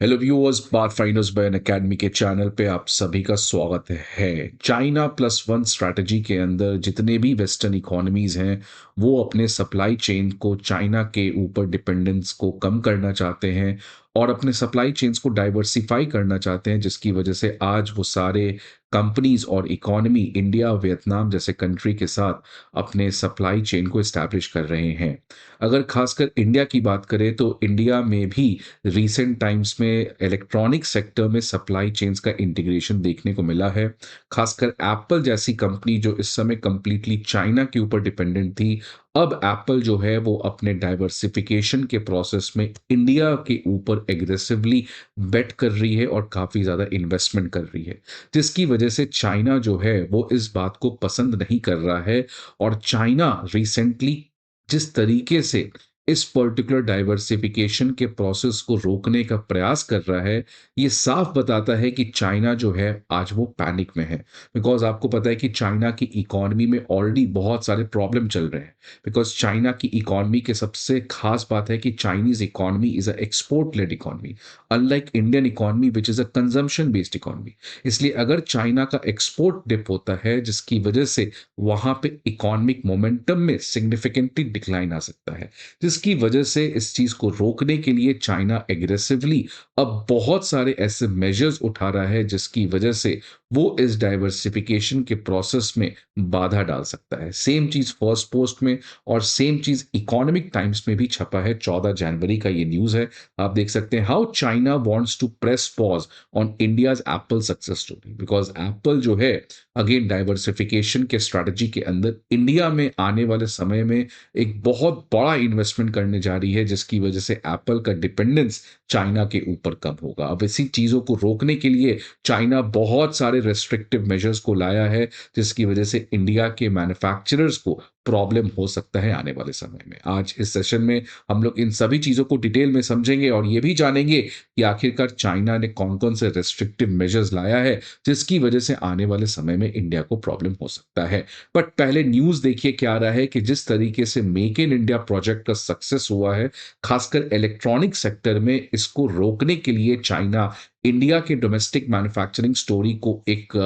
Hello viewers, Pathfinders bye Unacademy के channel पे आप सभी का स्वागत है। चाइना प्लस वन स्ट्रैटेजी के अंदर जितने भी वेस्टर्न इकोनॉमीज हैं वो अपने सप्लाई चेन को चाइना के ऊपर डिपेंडेंस को कम करना चाहते हैं और अपने सप्लाई चेन्स को डाइवर्सिफाई करना चाहते हैं, जिसकी वजह से आज वो सारे कंपनीज और इकोनॉमी इंडिया वियतनाम जैसे कंट्री के साथ अपने सप्लाई चेन को इस्टेब्लिश कर रहे हैं। अगर खासकर इंडिया की बात करें तो इंडिया में भी रीसेंट टाइम्स में इलेक्ट्रॉनिक सेक्टर में सप्लाई चेन्स का इंटीग्रेशन देखने को मिला है। खासकर एप्पल जैसी कंपनी जो इस समय कंप्लीटली चाइना के ऊपर डिपेंडेंट थी, अब एप्पल जो है वो अपने डाइवर्सिफिकेशन के प्रोसेस में इंडिया के ऊपर एग्रेसिवली बेट कर रही है और काफी ज्यादा इन्वेस्टमेंट कर रही है, जिसकी वजह से चाइना जो है वो इस बात को पसंद नहीं कर रहा है। और चाइना रिसेंटली जिस तरीके से इस पर्टिकुलर डाइवर्सिफिकेशन के प्रोसेस को रोकने का प्रयास कर रहा है, ये साफ बताता है कि चाइना जो है आज वो पैनिक में है। बिकॉज आपको पता है कि चाइना की इकोनॉमी में ऑलरेडी बहुत सारे प्रॉब्लम चल रहे हैं। बिकॉज चाइना की इकोनॉमी के सबसे खास बात है कि Chinese economy is a export led economy, unlike Indian economy which is a consumption based economy. इसलिए अगर चाइना का एक्सपोर्ट डिप होता है, जिसकी वजह से वहां पे इकोनॉमिक मोमेंटम में सिग्निफिकेंटली डिक्लाइन आ सकता है, जिसकी वजह से इस चीज को रोकने के लिए चाइना एग्रेसिवली अब बहुत सारे ऐसे मेजर्स उठा रहा है, जिसकी वजह से वो इस डाइवर्सिफिकेशन के प्रोसेस में बाधा डाल सकता है। सेम चीज फर्स्ट पोस्ट में और सेम चीज इकोनॉमिक टाइम्स में भी छपा है। 14 जनवरी का ये न्यूज है, आप देख सकते हैं। How China wants to press pause on India's Apple success story, because Apple जो है अगेन डाइवर्सिफिकेशन के स्ट्रेटजी के अंदर इंडिया में आने वाले समय में एक बहुत बड़ा इन्वेस्टमेंट करने जा रही है, जिसकी वजह से एप्पल का डिपेंडेंस चाइना के ऊपर कम होगा। अब इसी चीजों को रोकने के लिए चाइना बहुत सारे रेस्ट्रिक्टिव मेजर्स को लाया है, जिसकी वजह से इंडिया के मैन्युफैक्चरर्स को प्रॉब्लम हो सकता है आने वाले समय में। आज इस सेशन में हम लोग इन सभी चीजों को डिटेल में समझेंगे और ये भी जानेंगे कि आखिरकार चाइना ने कौन कौन से रेस्ट्रिक्टिव मेजर्स लाया है, जिसकी वजह से आने वाले समय में इंडिया को प्रॉब्लम हो सकता है। बट पहले न्यूज देखिए क्या आ रहा है कि जिस तरीके से मेक इन इंडिया प्रोजेक्ट का सक्सेस हुआ है, खासकर इलेक्ट्रॉनिक सेक्टर में, इसको रोकने के लिए चाइना इंडिया के डोमेस्टिक मैन्युफैक्चरिंग स्टोरी को एक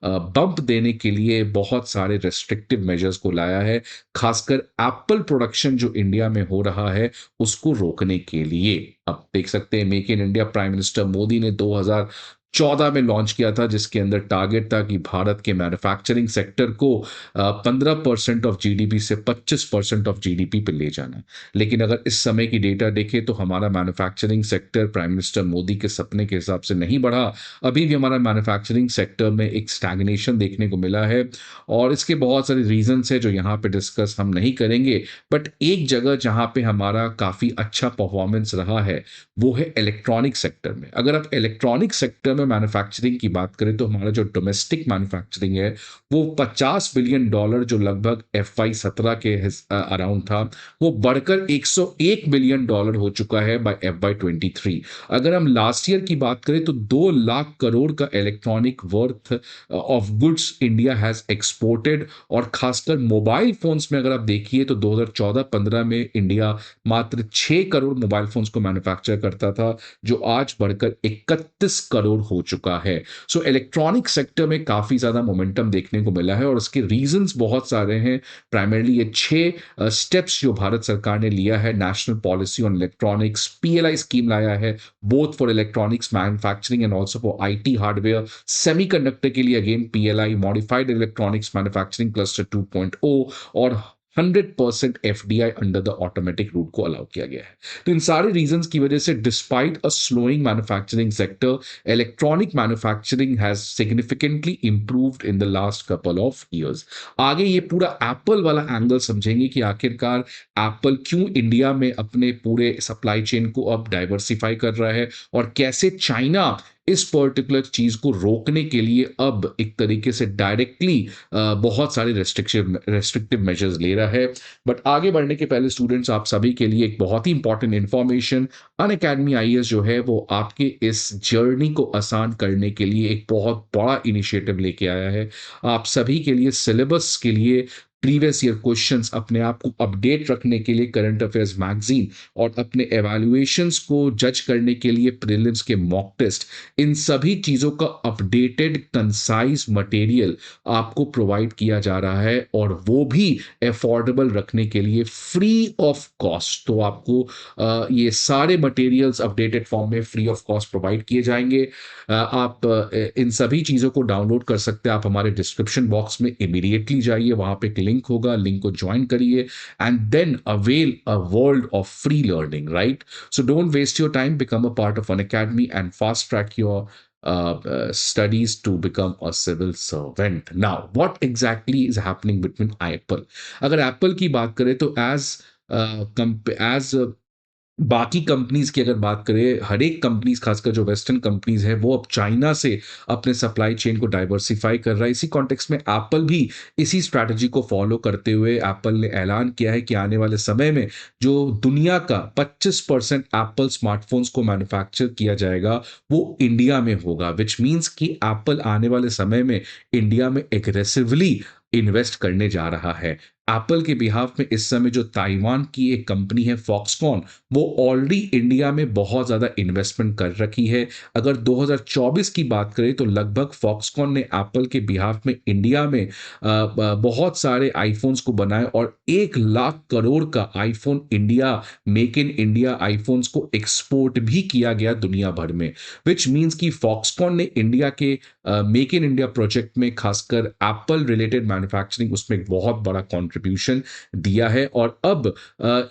बम्प देने के लिए बहुत सारे रेस्ट्रिक्टिव मेजर्स को लाया है, खासकर एप्पल प्रोडक्शन जो इंडिया में हो रहा है उसको रोकने के लिए। अब देख सकते हैं make in India prime minister Modi ने 2014 में लॉन्च किया था, जिसके अंदर टारगेट था कि भारत के मैन्युफैक्चरिंग सेक्टर को 15% ऑफ जीडीपी से 25% ऑफ जीडीपी पे ले जाना। लेकिन अगर इस समय की डेटा देखें तो हमारा manufacturing sector prime minister Modi के सपने के हिसाब से नहीं बढ़ा। अभी भी हमारा मैन्युफैक्चरिंग सेक्टर में एक स्टैग्नेशन देखने को मिला है और इसके बहुत सारे रीजंस है जो यहाँ पे डिस्कस हम नहीं करेंगे। बट एक जगह जहाँ पे हमारा काफी अच्छा परफॉर्मेंस रहा है वो है इलेक्ट्रॉनिक सेक्टर में। अगर आप इलेक्ट्रॉनिक सेक्टर में मैन्युफैक्चरिंग की बात करें तो हमारा जो डोमेस्टिक मैन्युफैक्चरिंग है वो $50 बिलियन जो लगभग FY17 के अराउंड था, वो बढ़कर $101 बिलियन हो चुका है बाय FY23। अगर हम लास्ट ईयर की बात करें तो 2 लाख करोड़ का electronic worth of goods India has exported. और खासकर मोबाइल फोन्स में अगर आप देखिए तो 2014-15 में इंडिया मात्र 6 करोड़ मोबाइल फोन्स को मैन्युफैक्चर करता था, जो आज बढ़कर 31 करोड़ हो चुका है। सो इलेक्ट्रॉनिक सेक्टर में काफी ज्यादा मोमेंटम देखने को मिला है और उसके रीजंस बहुत सारे हैं। प्राइमरली ये 6 स्टेप्स जो भारत सरकार ने लिया है, national policy on electronics, PLI scheme लाया है both for electronics manufacturing and also for IT hardware. Semiconductor के लिए again PLI, modified electronics manufacturing cluster 2.0, और 100% FDI under the automatic route को अलाउ किया गया है। तो इन सारे रीजंस की वजह से despite a slowing manufacturing sector, electronic manufacturing has significantly improved in the last couple of years. आगे ये पूरा एप्पल वाला एंगल समझेंगे कि आखिरकार एप्पल क्यों इंडिया में अपने पूरे सप्लाई चेन को अब डाइवर्सिफाई कर रहा है और कैसे चाइना इस पर्टिकुलर चीज को रोकने के लिए अब एक तरीके से डायरेक्टली बहुत सारे रेस्ट्रिक्टिव मेजर्स ले रहा है। बट आगे बढ़ने के पहले स्टूडेंट्स, आप सभी के लिए एक बहुत ही इंपॉर्टेंट इंफॉर्मेशन। अनअकैडमी IAS जो है वो आपके इस जर्नी को आसान करने के लिए एक बहुत बड़ा इनिशिएटिव लेके आया है। आप सभी के लिए सिलेबस के लिए प्रीवियस ईयर क्वेश्चंस, अपने आप को अपडेट रखने के लिए करंट अफेयर्स मैगजीन और अपने एवैल्यूएशंस को जज करने के लिए प्रीलिम्स के मॉक टेस्ट, इन सभी चीज़ों का अपडेटेड कंसाइज मटेरियल आपको प्रोवाइड किया जा रहा है, और वो भी अफोर्डेबल रखने के लिए फ्री ऑफ कॉस्ट। तो आपको ये सारे मटेरियल्स अपडेटेड फॉर्म में फ्री ऑफ कॉस्ट प्रोवाइड किए जाएंगे। आप इन सभी चीज़ों को डाउनलोड कर सकते हैं। आप हमारे डिस्क्रिप्शन बॉक्स में इमीडिएटली जाइए, वहां पे एक लिंक होगा, लिंक को ज्वाइन करिए and then avail a world of free learning, right? So don't waste your time, become a part of an academy and fast track your studies to become a civil servant. Now, what exactly is happening between Apple? अगर Apple की बात करें तो as बाकी companies की अगर बात करें, हर एक कंपनीज, खासकर जो वेस्टर्न कंपनीज है, वो अब चाइना से अपने सप्लाई चेन को डाइवर्सिफाई कर रहा है। इसी कॉन्टेक्स्ट में एप्पल भी इसी स्ट्रैटेजी को फॉलो करते हुए एप्पल ने ऐलान किया है कि आने वाले समय में जो दुनिया का 25% एप्पल स्मार्टफोन्स को मैन्युफैक्चर किया जाएगा वो इंडिया में होगा, विच मीन्स कि एप्पल आने वाले समय में इंडिया में एग्रेसिवली इन्वेस्ट करने जा रहा है। एप्पल के बिहाफ में इस समय जो ताइवान की एक कंपनी है फॉक्सकॉन, वो ऑलरेडी इंडिया में बहुत ज़्यादा इन्वेस्टमेंट कर रखी है। अगर 2024 की बात करें तो लगभग फॉक्सकॉन ने एप्पल के बिहाफ में इंडिया में बहुत सारे आईफोन्स को बनाए और 1 लाख करोड़ का iPhone India, make in India iPhones को एक्सपोर्ट भी किया गया दुनिया भर में, विच मीन्स कि फॉक्सकॉन ने इंडिया के मेक इन इंडिया प्रोजेक्ट में खासकर एप्पल रिलेटेड मैन्युफैक्चरिंग उसमें एक बहुत बड़ा कंट्रीब्यूशन दिया है। और अब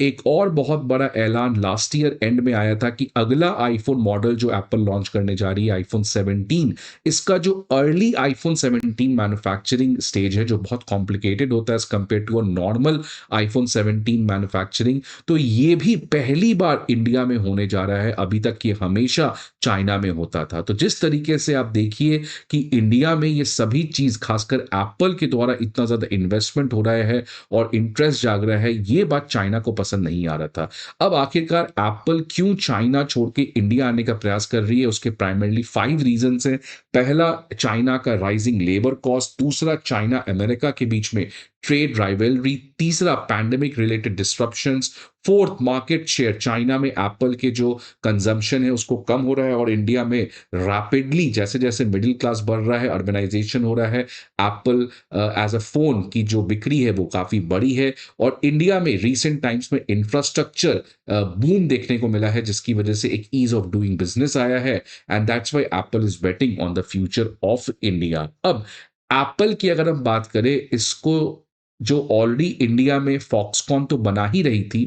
एक और बहुत बड़ा ऐलान लास्ट ईयर एंड में आया था कि अगला आईफोन मॉडल जो एप्पल लॉन्च करने जा रही है, आईफोन 17, इसका जो अर्ली आईफोन 17 मैन्युफैक्चरिंग स्टेज है, जो बहुत कॉम्प्लिकेटेड होता है as compare to a normal iPhone 17 manufacturing, तो ये भी पहली बार इंडिया में होने जा रहा है। अभी तक ये हमेशा चाइना में होता था। तो जिस तरीके से आप देखिए कि इंडिया में ये सभी चीज खासकर एप्पल के द्वारा इतना ज्यादा इन्वेस्टमेंट हो रहा है और इंटरेस्ट जाग रहा है, ये बात चाइना को पसंद नहीं आ रहा था। अब आखिरकार एप्पल क्यों चाइना छोड़ के इंडिया आने का प्रयास कर रही है, उसके प्राइमरली 5 रीजन है। पहला, चाइना का राइजिंग लेबर कॉस्ट। दूसरा, चाइना अमेरिका के बीच में ट्रेड राइवलरी। तीसरा, pandemic related disruptions. Fourth, market share. China में एप्पल के जो कंजम्पशन है उसको कम हो रहा है और इंडिया में रैपिडली जैसे जैसे मिडिल क्लास बढ़ रहा है, अर्बनाइजेशन हो रहा है, एप्पल एज अ फोन की जो बिक्री है वो काफी बड़ी है। और इंडिया में रिसेंट टाइम्स में इंफ्रास्ट्रक्चर बूम देखने को मिला है, जिसकी वजह से एक ईज ऑफ डूइंग बिजनेस आया है, and that's why Apple is betting on the future of India. अब एप्पल की अगर हम बात करें, इसको जो ऑलरेडी इंडिया में फॉक्सकॉन तो बना ही रही थी,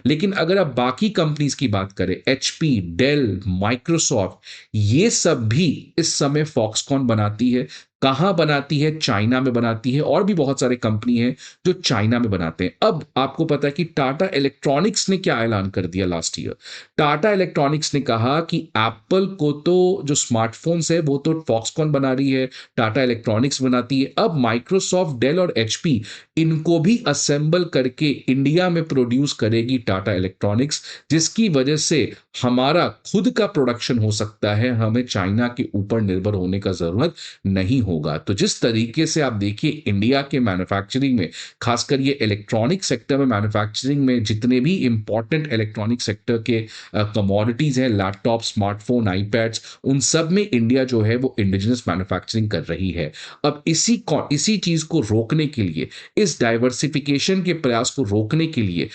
लेकिन अगर आप बाकी कंपनीज की बात करें, एचपी, डेल, माइक्रोसॉफ्ट, ये सब भी इस समय फॉक्सकॉन बनाती है। कहां बनाती है? चाइना में बनाती है। और भी बहुत सारे कंपनी हैं जो चाइना में बनाते हैं। अब आपको पता है कि टाटा इलेक्ट्रॉनिक्स ने क्या ऐलान कर दिया लास्ट ईयर। टाटा इलेक्ट्रॉनिक्स ने कहा कि एप्पल को तो जो स्मार्टफोन्स है वो तो फॉक्सकॉन बना रही है, टाटा इलेक्ट्रॉनिक्स बनाती है, अब माइक्रोसॉफ्ट, डेल और एचपी इनको भी असेंबल करके इंडिया में प्रोड्यूस करेगी टाटा इलेक्ट्रॉनिक्स, जिसकी वजह से हमारा खुद का प्रोडक्शन हो सकता है, हमें चाइना के ऊपर निर्भर होने का जरूरत नहीं होगा। तो जिस तरीके से आप देखिए इंडिया के मैन्युफैक्चरिंग में, खासकर ये इलेक्ट्रॉनिक सेक्टर में मैन्युफैक्चरिंग में जितने भी इंपॉर्टेंट इलेक्ट्रॉनिक सेक्टर के कमोडिटीज हैं, लैपटॉप, स्मार्टफोन, आईपैड्स, उन सब में इंडिया जो है वो इंडिजिनस मैन्युफैक्चरिंग कर रही है। अब इसी चीज को रोकने के लिए, इस डाइवर्सिफिकेशन के प्रयास को रोकने के लिए,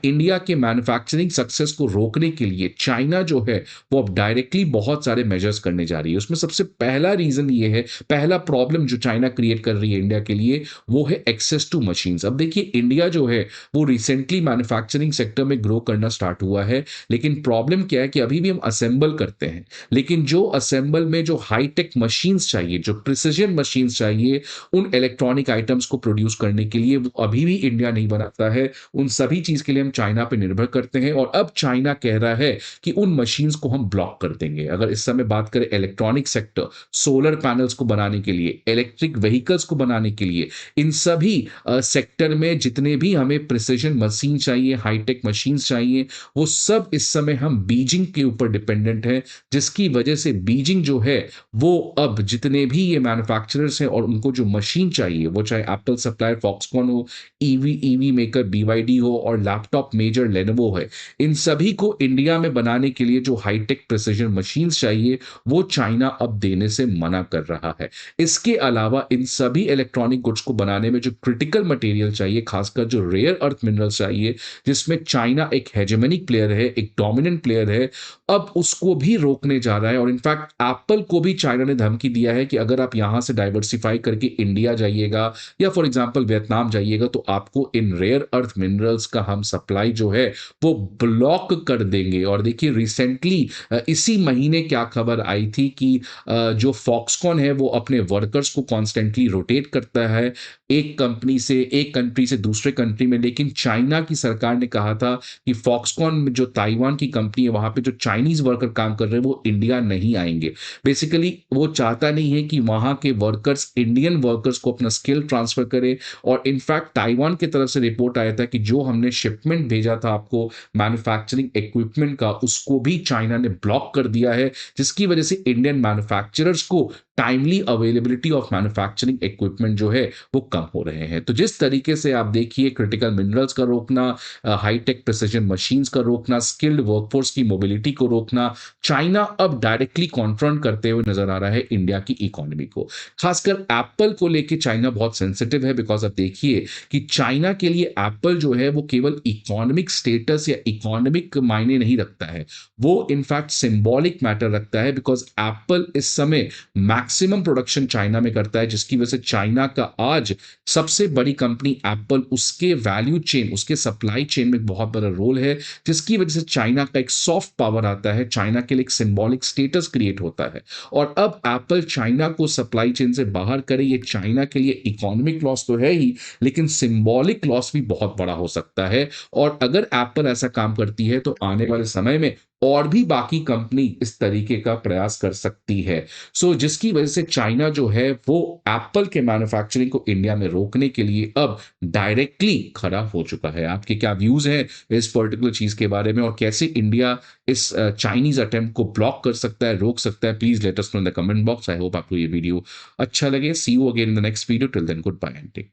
इंडिया के मैन्युफैक्चरिंग सक्सेस को रोकने के लिए चाइना जो है वो अब डायरेक्टली बहुत सारे मेजर्स करने जा रही है। उसमें सबसे पहला रीजन ये है, पहला प्रॉब्लम जो चाइना क्रिएट कर रही है इंडिया के लिए, वो है एक्सेस टू मशीन्स। अब देखिए इंडिया जो है वो रिसेंटली मैन्युफैक्चरिंग सेक्टर में ग्रो करना स्टार्ट हुआ है, लेकिन प्रॉब्लम क्या है कि अभी भी हम असेंबल करते हैं, लेकिन जो असेंबल में जो हाईटेक मशीन्स चाहिए, जो प्रिसीजन मशीन्स चाहिए उन इलेक्ट्रॉनिक आइटम्स को प्रोड्यूस करने के लिए, वो अभी भी इंडिया नहीं बनाता है। उन सभी चीज के लिए हम चाइना पे निर्भर करते हैं, और अब चाइना कह रहा है कि उन मशीन्स को हम ब्लॉक कर देंगे। अगर इस समय बात करें इलेक्ट्रॉनिक सेक्टर, सोलर पैनल्स को बनाने के लिए, इलेक्ट्रिक व्हीकल्स को बनाने के लिए, इन सभी सेक्टर में जितने भी हमें प्रिसिजन मशीन चाहिए, हाईटेक मशीन्स चाहिए, वो सब इस समय हम बीजिंग के ऊपर डिपेंडेंट हैं, जिसकी वजह से बीजिंग जो है, वो अब जितने भी ये मैन्युफैक्चरर्स हैं और उनको जो मशीन चाहिए, वो चाहे एप्पल सप्लायर फॉक्सकॉन हो, ईवी मेकर बीवाईडी हो और लैपटॉप मेजर लेनोवो है, इन सभी को इंडिया में बनाने के लिए जो हाईटेक प्रिसिजन मशीन्स चाहिए, वो चाइना अब देने से मना कर रहा है। इसके अलावा इन सभी इलेक्ट्रॉनिक गुड्स को बनाने में जो क्रिटिकल मटेरियल चाहिए, खासकर जो रेयर अर्थ मिनरल्स चाहिए, जिसमें चाइना एक हेजेमनिक प्लेयर है, एक डोमिनेंट प्लेयर है, अब उसको भी रोकने जा रहा है। और इनफैक्ट एप्पल को भी चाइना ने धमकी दिया है कि अगर आप यहां से डाइवर्सिफाई करके इंडिया जाइएगा या फॉर एग्जांपल वियतनाम जाइएगा, तो आपको इन रेयर अर्थ मिनरल्स का हम सप्लाई जो है वो ब्लॉक कर देंगे। और देखिए रिसेंटली इसी महीने क्या खबर आई थी कि जो फॉक्सकॉन है वो अपने वर्कर्स को कॉन्स्टेंटली रोटेट करता है एक कंट्री से दूसरे कंट्री में, लेकिन चाइना की सरकार ने कहा था कि फॉक्सकॉन में जो ताइवान की कंपनी है वहां पे जो चाइनीज वर्कर काम कर रहे हैं वो इंडिया नहीं आएंगे। बेसिकली वो चाहता नहीं है कि वहां के वर्कर्स इंडियन वर्कर्स को अपना स्किल ट्रांसफर करे। और इनफैक्ट ताइवान की तरफ से रिपोर्ट आया था कि जो हमने शिपमेंट भेजा था आपको मैन्युफैक्चरिंग इक्विपमेंट का, उसको भी चाइना ने ब्लॉक कर दिया है, जिसकी वजह से इंडियन मैन्युफैक्चरर्स को timely availability of manufacturing equipment जो है वो कम हो रहे हैं। तो जिस तरीके से आप देखिए क्रिटिकल मिनरल्स का रोकना, हाईटेक प्रिसिजन मशीन्स का रोकना, स्किल्ड वर्कफोर्स की मोबिलिटी को रोकना, चाइना अब डायरेक्टली कॉन्फ्रंट करते हुए नजर आ रहा है इंडिया की इकोनॉमी को। खासकर एप्पल को लेके चाइना बहुत सेंसिटिव है, बिकॉज आप देखिए कि चाइना के लिए एप्पल जो है वो केवल इकोनॉमिक स्टेटस या इकोनॉमिक मायने नहीं रखता है, वो इनफैक्ट सिंबॉलिक मैटर रखता है, बिकॉज एप्पल इस समय मैक्सिमम प्रोडक्शन चाइना में करता है, जिसकी वजह से चाइना का आज सबसे बड़ी कंपनी एप्पल, उसके वैल्यू चेन, उसके सप्लाई चेन में बहुत बड़ा रोल है, जिसकी वजह से चाइना का एक सॉफ्ट पावर आता है, चाइना के लिए एक सिंबॉलिक स्टेटस क्रिएट होता है। और अब एप्पल चाइना को सप्लाई चेन से बाहर करे, ये चाइना के लिए इकोनॉमिक लॉस तो है ही, लेकिन सिंबॉलिक लॉस भी बहुत बड़ा हो सकता है। और अगर एप्पल ऐसा काम करती है तो आने वाले समय में और भी बाकी कंपनी इस तरीके का प्रयास कर सकती है। सो जिसकी वजह से चाइना जो है वो एप्पल के मैन्युफैक्चरिंग को इंडिया में रोकने के लिए अब डायरेक्टली खड़ा हो चुका है। आपके क्या व्यूज हैं इस पर्टिकुलर चीज के बारे में, और कैसे इंडिया इस चाइनीज अटेम्प्ट को ब्लॉक कर सकता है, रोक सकता है? Please let us know in the comment box. I hope आपको ये वीडियो अच्छा लगे। See you again in the next video. Till then goodbye and take